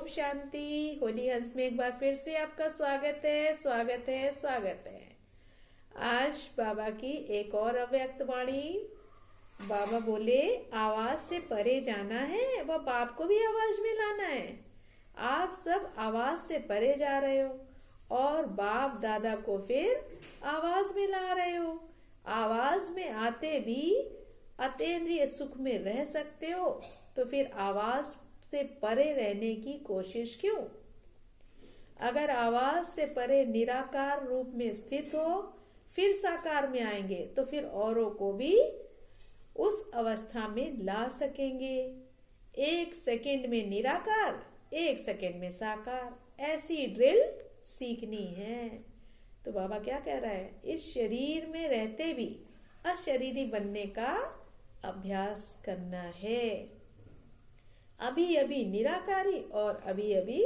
शांति। होली हंस में एक बार फिर से आपका स्वागत है, स्वागत है, स्वागत है। आज बाबा की एक और अव्यक्त वाणी। बाबा बोले आवाज से परे जाना है व बाप को भी आवाज में लाना है। आप सब आवाज से परे जा रहे हो और बाप दादा को फिर आवाज में ला रहे हो। आवाज में आते भी अतीन्द्रिय सुख में रह सकते हो, तो फिर आवाज से परे रहने की कोशिश क्यों? अगर आवाज से परे निराकार रूप में स्थित हो, फिर साकार में आएंगे तो फिर औरों को भी उस अवस्था में ला सकेंगे। 1 सेकंड में निराकार, 1 सेकंड में साकार, ऐसी ड्रिल सीखनी है। तो बाबा क्या कह रहा है? इस शरीर में रहते भी अशरीरी बनने का अभ्यास करना है। अभी अभी निराकारी और अभी अभी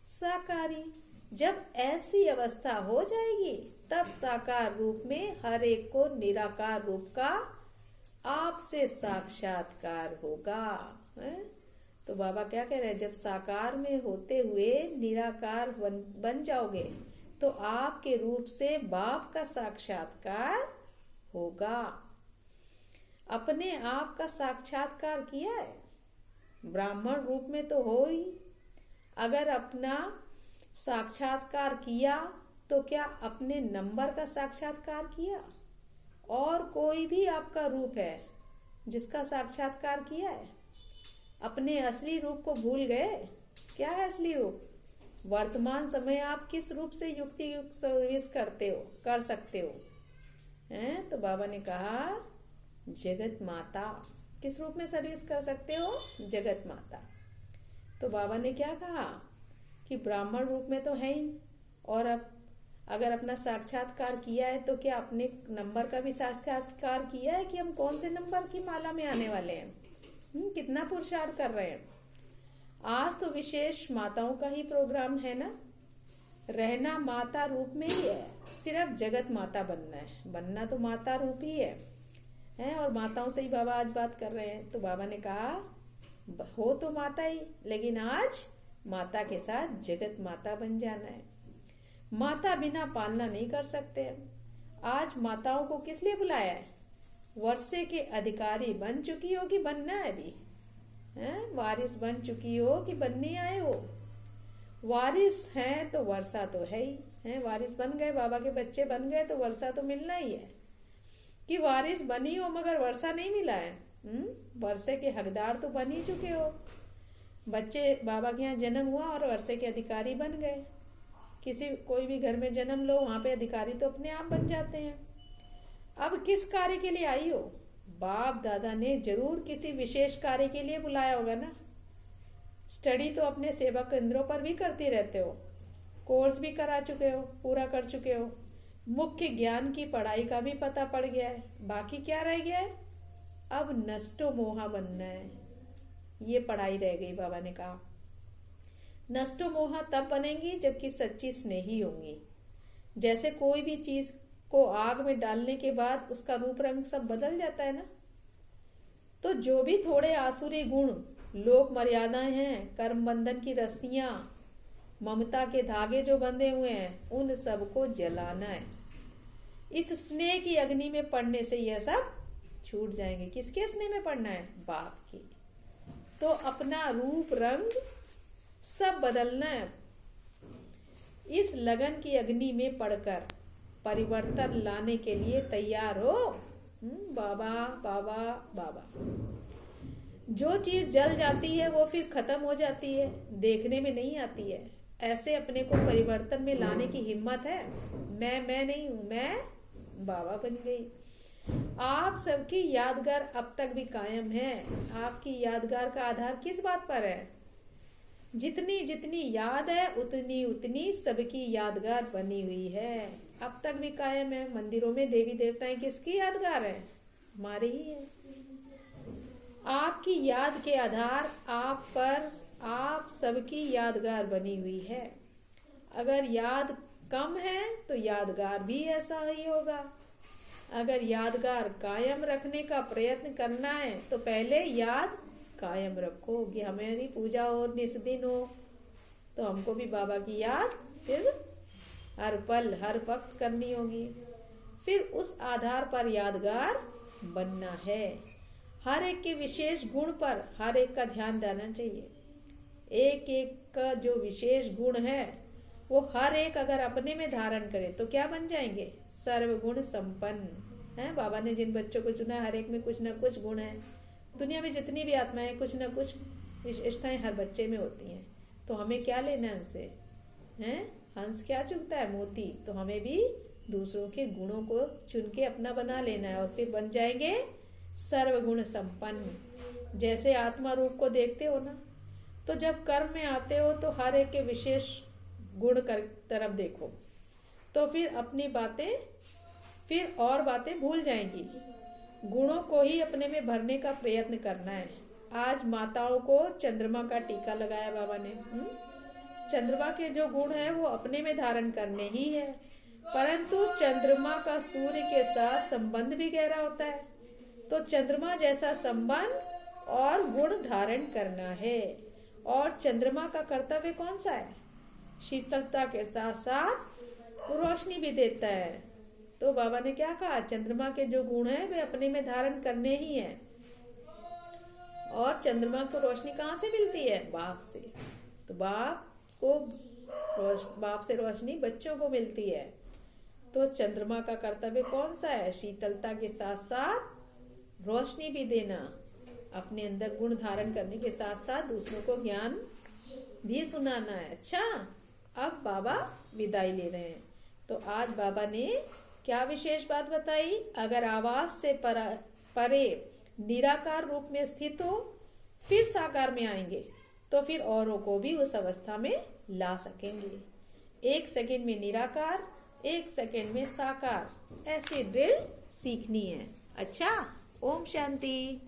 साकारी। जब ऐसी अवस्था हो जाएगी तब साकार रूप में हर एक को निराकार रूप का आपसे साक्षात्कार होगा। तो बाबा क्या कह रहे हैं? जब साकार में होते हुए निराकार बन जाओगे तो आपके रूप से बाप का साक्षात्कार होगा। अपने आप का साक्षात्कार किया है? ब्राह्मण रूप में तो हो ही। अगर अपना साक्षात्कार किया तो क्या अपने नंबर का साक्षात्कार किया? और कोई भी आपका रूप है जिसका साक्षात्कार किया है? अपने असली रूप को भूल गए? क्या है असली रूप? वर्तमान समय आप किस रूप से युक्ति युक्त सर्विस कर सकते हो? तो बाबा ने कहा जगत माता। किस रूप में सर्विस कर सकते हो? जगत माता। तो बाबा ने क्या कहा कि ब्राह्मण रूप में तो है ही, और अब अगर अपना साक्षात्कार किया है तो क्या अपने नंबर का भी साक्षात्कार किया है कि हम कौन से नंबर की माला में आने वाले हैं? कितना पुरुषार्थ कर रहे हैं। आज तो विशेष माताओं का ही प्रोग्राम है ना। रहना माता रूप में ही है, सिर्फ जगत माता बनना है। बनना तो माता रूप ही है, और माताओं से ही बाबा आज बात कर रहे हैं। तो बाबा ने कहा हो तो माता ही, लेकिन आज माता के साथ जगत माता बन जाना है। माता बिना पालना नहीं कर सकते। आज माताओं को किस लिए बुलाया है? वर्षे के अधिकारी बन चुकी हो कि बनना है अभी? वारिस बन चुकी हो कि बनने आए हो? वारिस हैं तो वर्षा तो है ही। वारिस बन गए, बाबा के बच्चे बन गए तो वर्षा तो मिलना ही है। कि वारिस बनी हो मगर वर्षा नहीं मिला है? वर्षे के हकदार तो बन ही चुके हो। बच्चे बाबा के यहाँ जन्म हुआ और वर्षे के अधिकारी बन गए। कोई भी घर में जन्म लो, वहां पे अधिकारी तो अपने आप बन जाते हैं। अब किस कार्य के लिए आई हो? बाप दादा ने जरूर किसी विशेष कार्य के लिए बुलाया होगा ना। स्टडी तो अपने सेवा केंद्रों पर भी करते रहते हो, कोर्स भी करा चुके हो, पूरा कर चुके हो, मुख्य ज्ञान की पढ़ाई का भी पता पड़ गया है। बाकी क्या रह गया है? अब नष्टो मोहा बनना है। ये पढ़ाई रह गई। बाबा ने कहा नष्टो मोहा तब बनेंगी जबकि सच्ची स्नेही होंगी। जैसे कोई भी चीज को आग में डालने के बाद उसका रूप रंग सब बदल जाता है ना, तो जो भी थोड़े आसुरी गुण, लोक मर्यादाएं हैं, कर्म बंधन की रस्सियां, ममता के धागे जो बंधे हुए हैं, उन सबको जलाना है। इस स्नेह की अग्नि में पड़ने से यह सब छूट जाएंगे। किसके स्नेह में पड़ना है? बाप की। तो अपना रूप रंग सब बदलना है। इस लगन की अग्नि में पड़कर परिवर्तन लाने के लिए तैयार हो। बाबा बाबा बाबा। जो चीज जल जाती है वो फिर खत्म हो जाती है, देखने में नहीं आती है। ऐसे अपने को परिवर्तन में लाने की हिम्मत है? मैं नहीं हूं, मैं बाबा बन गई। आप सबकी यादगार अब तक भी कायम है। आपकी यादगार का आधार किस बात पर है? जितनी जितनी याद है उतनी उतनी सबकी यादगार बनी हुई है। अब तक भी कायम है। मंदिरों में देवी देवताएं किसकी यादगार है? हमारी ही है। आपकी याद के आधार आप पर आप सबकी यादगार बनी हुई है। अगर याद कम है तो यादगार भी ऐसा ही होगा। अगर यादगार कायम रखने का प्रयत्न करना है तो पहले याद कायम रखो कि हमारी पूजा हो, निस्दिन हो, तो हमको भी बाबा की याद फिर हर पल हर वक्त करनी होगी। फिर उस आधार पर यादगार बनना है। हर एक के विशेष गुण पर हर एक का ध्यान देना चाहिए। एक एक का जो विशेष गुण है वो हर एक अगर अपने में धारण करे तो क्या बन जाएंगे? सर्वगुण संपन्न। है बाबा ने जिन बच्चों को चुना, हर एक में कुछ ना कुछ गुण है। दुनिया में जितनी भी आत्माएं, कुछ ना कुछ विशेषताएं हर बच्चे में होती हैं। तो हमें क्या लेना है उनसे? हैं? हंस क्या चुगता है? मोती। तो हमें भी दूसरों के गुणों को चुन के अपना बना लेना है और फिर बन जाएंगे सर्वगुण संपन्न। जैसे आत्मा रूप को देखते हो ना, तो जब कर्म में आते हो तो हर एक के विशेष गुण कर तरफ देखो, तो फिर अपनी बातें फिर और बातें भूल जाएंगी। गुणों को ही अपने में भरने का प्रयत्न करना है। आज माताओं को चंद्रमा का टीका लगाया बाबा ने। चंद्रमा के जो गुण है वो अपने में धारण करने ही है, परंतु चंद्रमा का सूर्य के साथ संबंध भी गहरा होता है। तो चंद्रमा जैसा संबंध और गुण धारण करना है। और चंद्रमा का कर्तव्य कौन सा है? शीतलता के साथ साथ रोशनी भी देता है। तो बाबा ने क्या कहा? चंद्रमा के जो गुण हैं वे अपने में धारण करने ही हैं। और चंद्रमा को रोशनी कहाँ से मिलती है? बाप से। तो बाप से रोशनी बच्चों को मिलती है। तो चंद्रमा का कर्तव्य कौन सा है? शीतलता के साथ साथ रोशनी भी देना, अपने अंदर गुण धारण करने के साथ साथ दूसरों को ज्ञान भी सुनाना है। अच्छा, अब बाबा विदाई ले रहे हैं। तो आज बाबा ने क्या विशेष बात बताई? अगर आवाज से परे निराकार रूप में स्थित हो, फिर साकार में आएंगे तो फिर औरों को भी उस अवस्था में ला सकेंगे। 1 सेकंड में निराकार, 1 सेकंड में साकार, ऐसी ड्रिल सीखनी है। अच्छा, ओम शांति।